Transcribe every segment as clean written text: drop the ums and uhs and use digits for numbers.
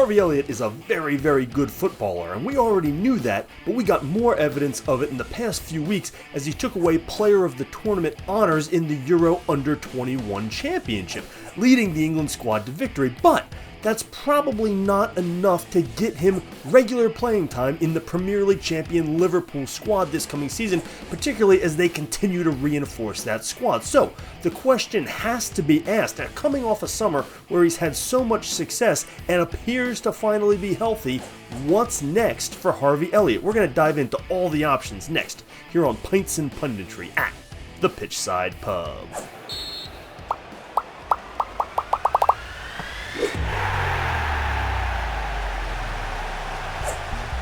Harvey Elliott is a very, very good footballer, and we already knew that, but we got more evidence of it in the past few weeks as he took away Player of the Tournament honors in the Euro Under-21 Championship, leading the England squad to victory. But that's probably not enough to get him regular playing time in the Premier League champion Liverpool squad this coming season, particularly as they continue to reinforce that squad. So the question has to be asked, now coming off a summer where he's had so much success and appears to finally be healthy, what's next for Harvey Elliott? We're going to dive into all the options next here on Pints and Punditry at the Pitchside Pub.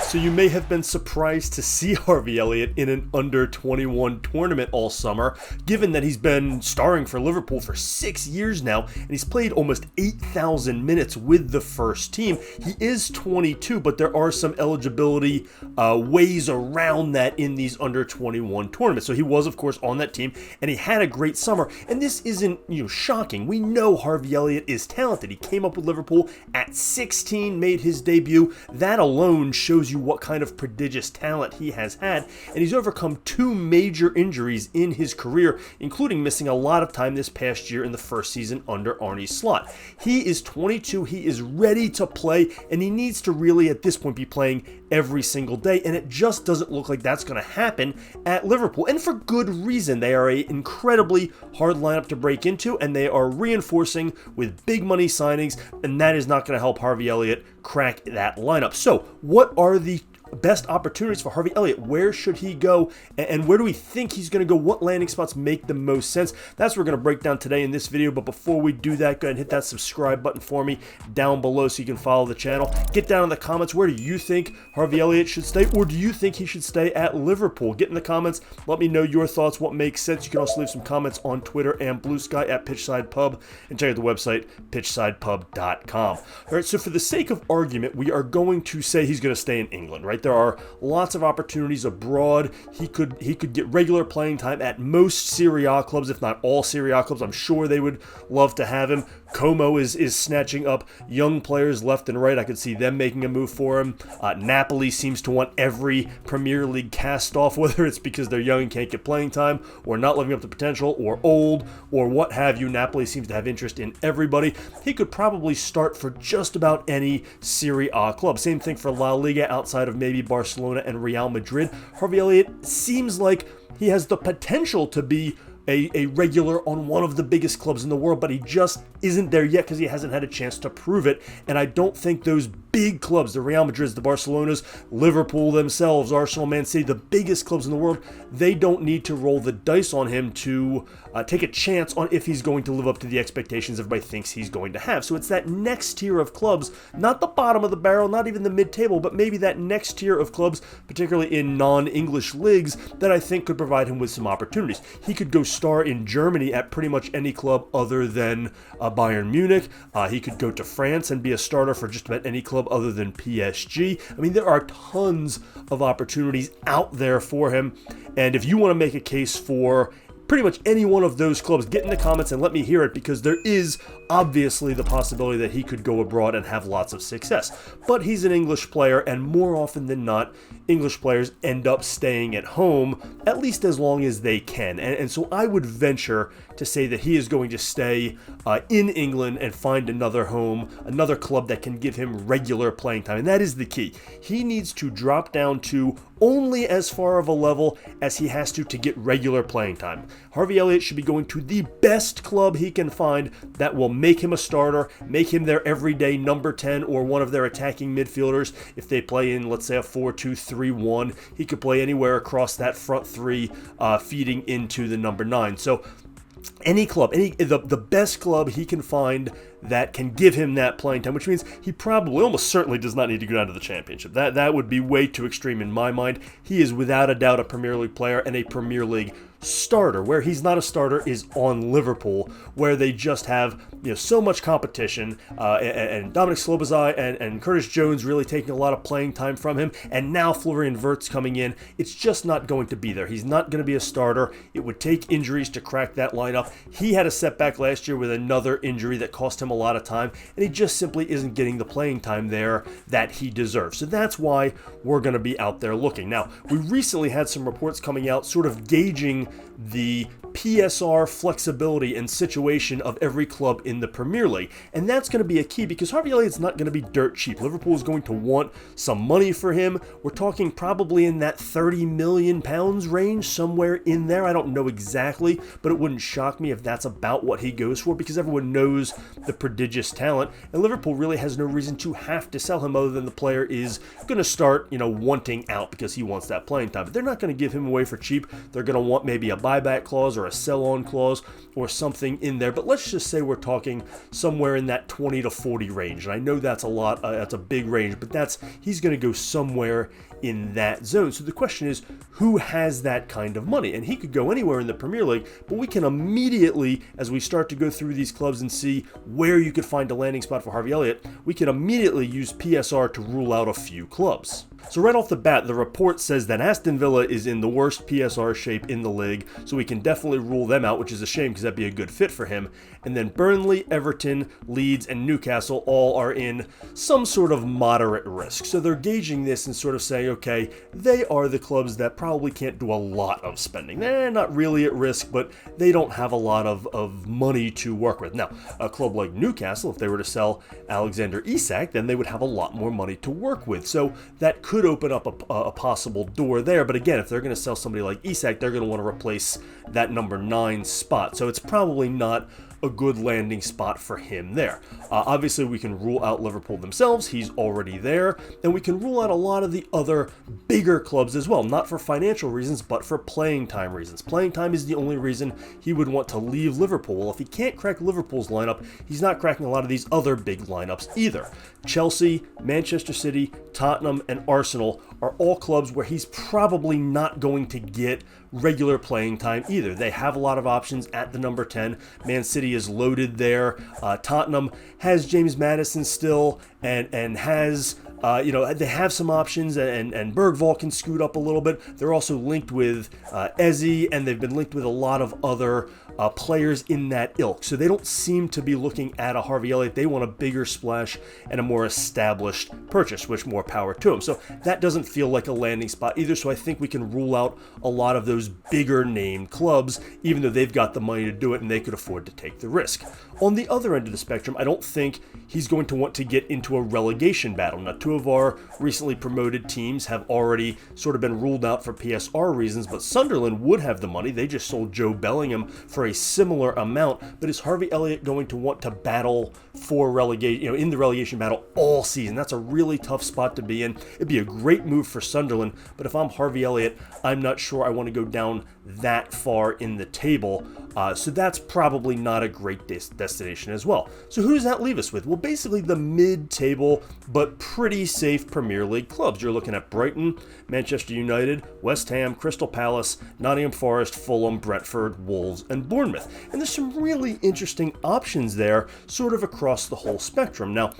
So you may have been surprised to see Harvey Elliott in an under-21 tournament all summer, given that he's been starring for Liverpool for 6 years now, and he's played almost 8,000 minutes with the first team. He is 22, but there are some eligibility ways around that in these under-21 tournaments. So he was, of course, on that team, and he had a great summer. And this isn't, shocking. We know Harvey Elliott is talented. He came up with Liverpool at 16, made his debut. That alone shows you what kind of prodigious talent he has had, and he's overcome 2 major injuries in his career, including missing a lot of time this past year in the first season under Arne Slot. He is 22, he is ready to play, and he needs to really at this point be playing every single day, and it just doesn't look like that's going to happen at Liverpool, and for good reason. They are an incredibly hard lineup to break into, and they are reinforcing with big money signings, and that is not going to help Harvey Elliott crack that lineup. So what are the best opportunities for Harvey Elliott? Where should he go, and where do we think he's going to go? What landing spots make the most sense? That's what we're going to break down today in this video. But before we do that, go ahead and hit that subscribe button for me down below so you can follow the channel. Get down in the comments, where do you think Harvey Elliott should stay, or do you think he should stay at Liverpool? Get in the comments, let me know your thoughts, what makes sense. You can also leave some comments on Twitter and Blue Sky at Pitchside Pub, and check out the website pitchsidepub.com. All right, so for the sake of argument, we are going to say he's going to stay in England, right? There are lots of opportunities abroad. He could get regular playing time at most Serie A clubs, if not all Serie A clubs. I'm sure they would love to have him. Como is snatching up young players left and right. I could see them making a move for him. Napoli seems to want every Premier League cast off, whether it's because they're young and can't get playing time, or not living up to potential, or old, or what have you. Napoli seems to have interest in everybody. He could probably start for just about any Serie A club. Same thing for La Liga outside of maybe Barcelona and Real Madrid. Harvey Elliott seems like he has the potential to be a regular on one of the biggest clubs in the world, but he just isn't there yet because he hasn't had a chance to prove it. And I don't think those big clubs, the Real Madrids, the Barcelonas, Liverpool themselves, Arsenal, Man City, the biggest clubs in the world, they don't need to roll the dice on him to take a chance on if he's going to live up to the expectations everybody thinks he's going to have. So it's that next tier of clubs, not the bottom of the barrel, not even the mid-table, but maybe that next tier of clubs, particularly in non-English leagues, that I think could provide him with some opportunities. He could go star in Germany at pretty much any club other than Bayern Munich. He could go to France and be a starter for just about any club other than PSG. I mean, there are tons of opportunities out there for him, and if you want to make a case for pretty much any one of those clubs, get in the comments and let me hear it, because there is obviously the possibility that he could go abroad and have lots of success. But he's an English player, and more often than not, English players end up staying at home at least as long as they can. And so I would venture to say that he is going to stay in England and find another home, another club that can give him regular playing time. And that is the key. He needs to drop down to only as far of a level as he has to get regular playing time. Harvey Elliott should be going to the best club he can find that will make him a starter, make him their everyday number 10 or one of their attacking midfielders. If they play in, let's say, a 4-2-3-1, he could play anywhere across that front three, feeding into the number 9. So any club, the best club he can find that can give him that playing time, which means he probably, almost certainly, does not need to go down to the championship. That would be way too extreme in my mind. He is without a doubt a Premier League player and a Premier League starter. Where he's not a starter is on Liverpool, where they just have so much competition, and Dominic Slobozai and Curtis Jones really taking a lot of playing time from him, and now Florian Wirtz coming in. It's just not going to be there. He's not going to be a starter. It would take injuries to crack that lineup. He had a setback last year with another injury that cost him a lot of time, and he just simply isn't getting the playing time there that he deserves. So that's why we're going to be out there looking. Now, we recently had some reports coming out sort of gauging the PSR flexibility and situation of every club in the Premier League. And that's going to be a key because Harvey Elliott's not going to be dirt cheap. Liverpool is going to want some money for him. We're talking probably in that £30 million range, somewhere in there. I don't know exactly, but it wouldn't shock me if that's about what he goes for because everyone knows the prodigious talent. And Liverpool really has no reason to have to sell him other than the player is going to start, wanting out because he wants that playing time. But they're not going to give him away for cheap. They're going to want maybe a buyback clause or a sell-on clause or something in there. But let's just say we're talking somewhere in that 20 to 40 range. And I know that's a lot, that's a big range, but he's going to go somewhere in that zone. So the question is, who has that kind of money? And he could go anywhere in the Premier League, but we can immediately, as we start to go through these clubs and see where you could find a landing spot for Harvey Elliott, we can immediately use PSR to rule out a few clubs. So right off the bat, the report says that Aston Villa is in the worst PSR shape in the league, so we can definitely rule them out, which is a shame because that'd be a good fit for him. And then Burnley, Everton, Leeds, and Newcastle all are in some sort of moderate risk. So they're gauging this and sort of saying, okay, they are the clubs that probably can't do a lot of spending. They're not really at risk, but they don't have a lot of money to work with. Now, a club like Newcastle, if they were to sell Alexander Isak, then they would have a lot more money to work with. So that could open up a possible door there. But again, if they're going to sell somebody like Isak, they're going to want to replace that number 9 spot. So it's probably not a good landing spot for him there. Obviously, we can rule out Liverpool themselves. He's already there. And we can rule out a lot of the other bigger clubs as well, not for financial reasons, but for playing time reasons. Playing time is the only reason he would want to leave Liverpool. Well, if he can't crack Liverpool's lineup, he's not cracking a lot of these other big lineups either. Chelsea, Manchester City, Tottenham, and Arsenal are all clubs where he's probably not going to get regular playing time either. They have a lot of options at the number 10. Man City is loaded there. Tottenham has James Maddison still and has they have some options, and Bergvall can scoot up a little bit. They're also linked with Eze, and they've been linked with a lot of other players in that ilk. So they don't seem to be looking at a Harvey Elliott. They want a bigger splash and a more established purchase, which more power to them. So that doesn't feel like a landing spot either. So I think we can rule out a lot of those bigger named clubs, even though they've got the money to do it and they could afford to take the risk. On the other end of the spectrum, I don't think he's going to want to get into a relegation battle. Now, 2 of our recently promoted teams have already sort of been ruled out for PSR reasons, but Sunderland would have the money. They just sold Joe Bellingham for a similar amount. But is Harvey Elliott going to want to battle for relegation, in the relegation battle all season? That's a really tough spot to be in. It'd be a great move for Sunderland, but if I'm Harvey Elliott, I'm not sure I want to go down that far in the table. So that's probably not a great destination as well. So who does that leave us with? Well, basically the mid-table but pretty safe Premier League clubs. You're looking at Brighton, Manchester United, West Ham, Crystal Palace, Nottingham Forest, Fulham, Brentford, Wolves, and Bournemouth. And there's some really interesting options there sort of across the whole spectrum. Now,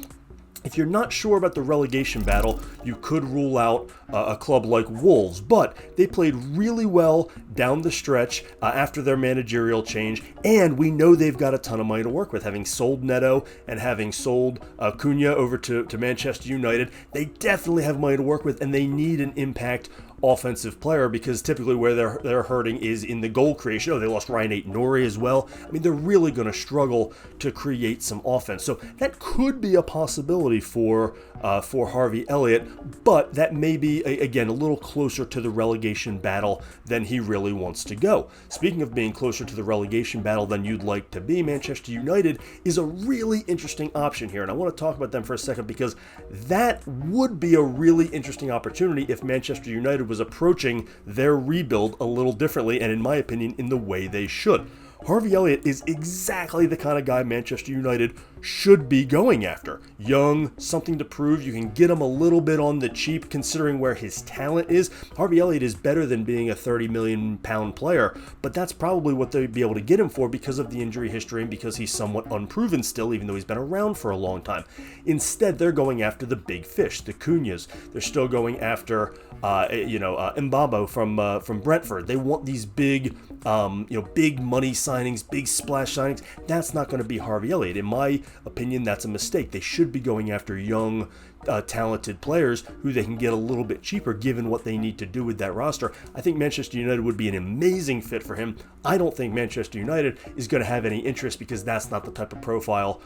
if you're not sure about the relegation battle, you could rule out a club like Wolves, but they played really well down the stretch after their managerial change, and we know they've got a ton of money to work with. Having sold Neto and having sold Cunha over to Manchester United, they definitely have money to work with, and they need an impact offensive player because typically where they're hurting is in the goal creation. Oh, they lost Ryan Ait-Nouri as well. I mean, they're really going to struggle to create some offense. So that could be a possibility for Harvey Elliott, but that may be, again, a little closer to the relegation battle than he really wants to go. Speaking of being closer to the relegation battle than you'd like to be, Manchester United is a really interesting option here, and I want to talk about them for a second because that would be a really interesting opportunity if Manchester United was approaching their rebuild a little differently, and in my opinion, in the way they should. Harvey Elliott is exactly the kind of guy Manchester United should be going after. Young, something to prove. You can get him a little bit on the cheap considering where his talent is. Harvey Elliott is better than being a £30 million player, but that's probably what they'd be able to get him for because of the injury history and because he's somewhat unproven still, even though he's been around for a long time. Instead, they're going after the big fish, the Cunhas. They're still going after Mbabo from Brentford. They want these big money signings, big splash signings. That's not going to be Harvey Elliott. In my opinion, that's a mistake. They should be going after young, talented players who they can get a little bit cheaper given what they need to do with that roster. I think Manchester United would be an amazing fit for him. I don't think Manchester United is going to have any interest because that's not the type of profile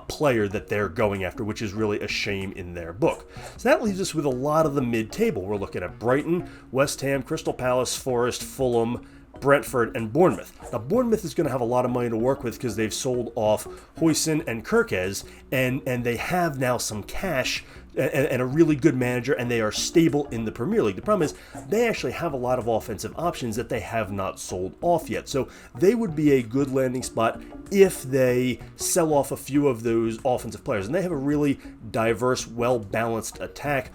player that they're going after, which is really a shame in their book. So that leaves us with a lot of the mid-table. We're looking at Brighton, West Ham, Crystal Palace, Forest, Fulham, Brentford, and Bournemouth. Now, Bournemouth is going to have a lot of money to work with because they've sold off Huijsen and Kirkes, and they have now some cash and a really good manager, and they are stable in the Premier League. The problem is they actually have a lot of offensive options that they have not sold off yet. So they would be a good landing spot if they sell off a few of those offensive players. And they have a really diverse, well-balanced attack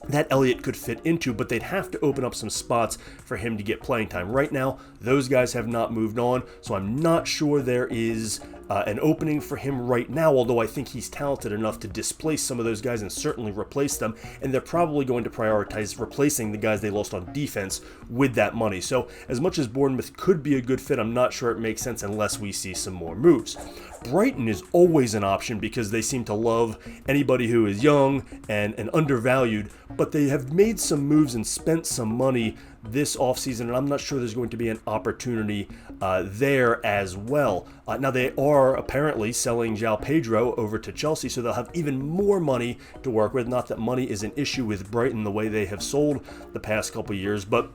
that Elliott could fit into, but they'd have to open up some spots for him to get playing time. Right now, those guys have not moved on, so I'm not sure there is an opening for him right now, although I think he's talented enough to displace some of those guys and certainly replace them, and they're probably going to prioritize replacing the guys they lost on defense with that money. So as much as Bournemouth could be a good fit, I'm not sure it makes sense unless we see some more moves. Brighton is always an option because they seem to love anybody who is young and undervalued, but they have made some moves and spent some money this offseason, and I'm not sure there's going to be an opportunity there as well. Now, they are apparently selling João Pedro over to Chelsea, so they'll have even more money to work with. Not that money is an issue with Brighton the way they have sold the past couple years, but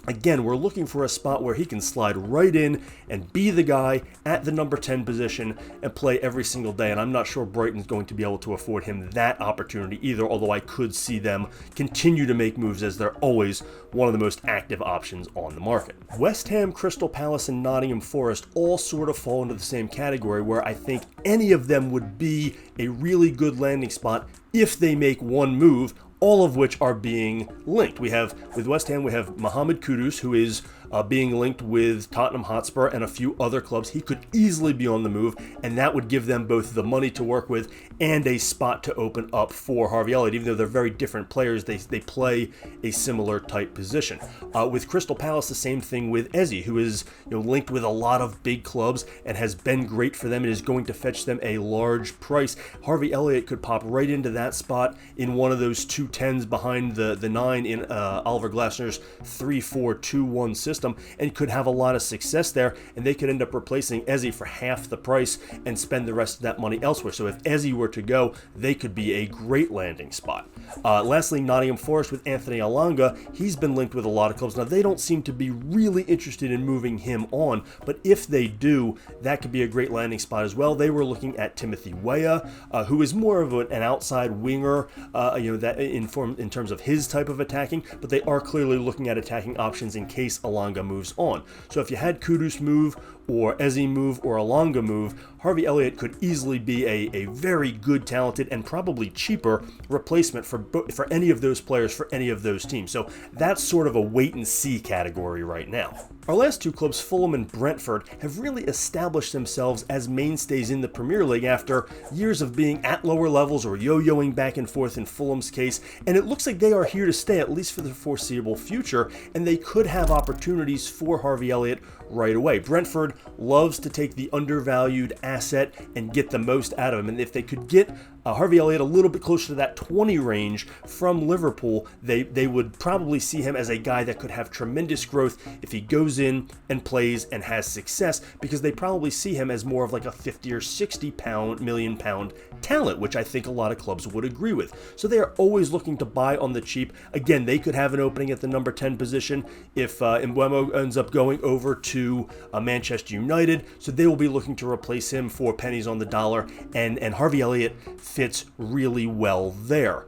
again, we're looking for a spot where he can slide right in and be the guy at the number 10 position and play every single day. And I'm not sure Brighton's going to be able to afford him that opportunity either, although I could see them continue to make moves as they're always one of the most active options on the market. West Ham, Crystal Palace, and Nottingham Forest all sort of fall into the same category where I think any of them would be a really good landing spot if they make one move, all of which are being linked. With West Ham, we have Mohamed Kudus, who is being linked with Tottenham Hotspur and a few other clubs. He could easily be on the move, and that would give them both the money to work with and a spot to open up for Harvey Elliott. Even though they're very different players, they play a similar type position. With Crystal Palace, the same thing with Eze, who is linked with a lot of big clubs and has been great for them and is going to fetch them a large price. Harvey Elliott could pop right into that spot in one of those 210s behind the 9 in Oliver Glasner's 3-4-2-1 system, and could have a lot of success there, and they could end up replacing Eze for half the price and spend the rest of that money elsewhere. So if Eze were to go, they could be a great landing spot. Lastly, Nottingham Forest with Anthony Elanga. He's been linked with a lot of clubs. Now, they don't seem to be really interested in moving him on, but if they do, that could be a great landing spot as well. They were looking at Timothy Weah, who is more of an outside winger, that in terms of his type of attacking, but they are clearly looking at attacking options in case Elanga moves on. So if you had Kudus move or Eze move or Elanga move, Harvey Elliott could easily be a very good, talented, and probably cheaper replacement for any of those players for any of those teams. So that's sort of a wait-and-see category right now. Our last two clubs, Fulham and Brentford, have really established themselves as mainstays in the Premier League after years of being at lower levels or yo-yoing back and forth in Fulham's case, and it looks like they are here to stay, at least for the foreseeable future, and they could have opportunities for Harvey Elliott right away. Brentford loves to take the undervalued asset and get the most out of him, and if they could get Harvey Elliott a little bit closer to that 20 range from Liverpool, they would probably see him as a guy that could have tremendous growth if he goes in and plays and has success, because they probably see him as more of like a 50 or 60 million pound talent, which I think a lot of clubs would agree with. So they are always looking to buy on the cheap. Again, they could have an opening at the number 10 position if Mbeumo ends up going over to Manchester United, so they will be looking to replace him for pennies on the dollar, and Harvey Elliott fits really well there.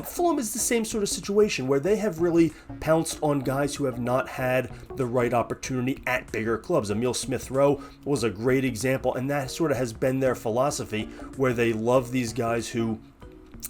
Fulham is the same sort of situation where they have really pounced on guys who have not had the right opportunity at bigger clubs. Emile Smith-Rowe was a great example, and that sort of has been their philosophy, where they love these guys who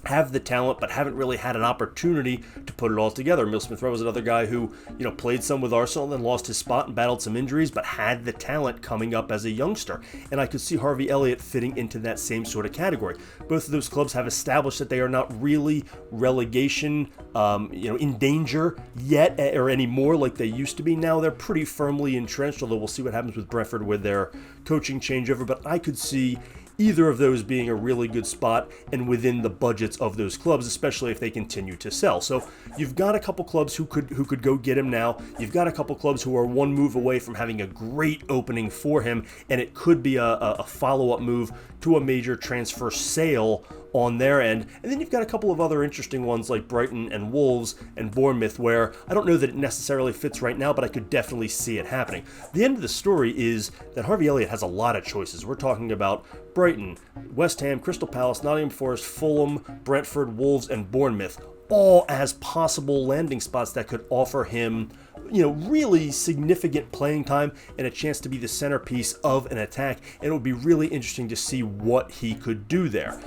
have the talent but haven't really had an opportunity to put it all together. Emile Smith-Rowe was another guy who, played some with Arsenal and then lost his spot and battled some injuries, but had the talent coming up as a youngster. And I could see Harvey Elliott fitting into that same sort of category. Both of those clubs have established that they are not really relegation, in danger yet or anymore like they used to be. Now they're pretty firmly entrenched, although we'll see what happens with Brentford with their coaching changeover. But I could see either of those being a really good spot and within the budgets of those clubs, especially if they continue to sell. So you've got a couple clubs who could go get him now. You've got a couple clubs who are one move away from having a great opening for him, and it could be a follow-up move to a major transfer sale on their end. And then you've got a couple of other interesting ones like Brighton and Wolves and Bournemouth, where I don't know that it necessarily fits right now, but I could definitely see it happening. The end of the story is that Harvey Elliott has a lot of choices. We're talking about Brighton, West Ham, Crystal Palace, Nottingham Forest, Fulham, Brentford, Wolves, and Bournemouth, all as possible landing spots that could offer him really significant playing time and a chance to be the centerpiece of an attack, and it would be really interesting to see what he could do there.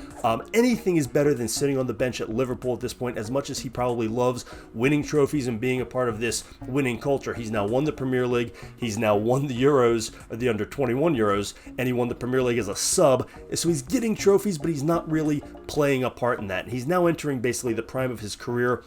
Anything is better than sitting on the bench at Liverpool at this point, as much as he probably loves winning trophies and being a part of this winning culture. He's now won the Premier League, he's now won the Euros, or the under-21 Euros, and he won the Premier League as a sub, so he's getting trophies, but he's not really playing a part in that. He's now entering basically the prime of his career.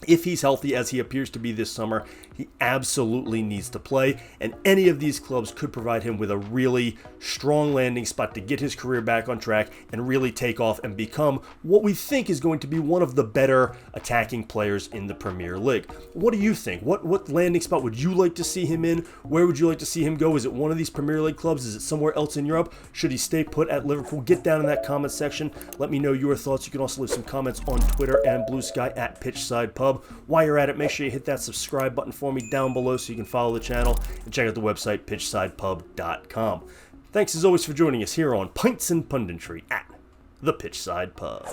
If he's healthy, as he appears to be this summer, he absolutely needs to play, and any of these clubs could provide him with a really strong landing spot to get his career back on track and really take off and become what we think is going to be one of the better attacking players in the Premier League. What do you think? What landing spot would you like to see him in? Where would you like to see him go? Is it one of these Premier League clubs? Is it somewhere else in Europe? Should he stay put at Liverpool? Get down in that comment section. Let me know your thoughts. You can also leave some comments on Twitter and Blue Sky at Pitchside Pub. While you're at it, make sure you hit that subscribe button for me down below so you can follow the channel and check out the website pitchsidepub.com. Thanks as always for joining us here on Pints and Punditry at the Pitchside Pub.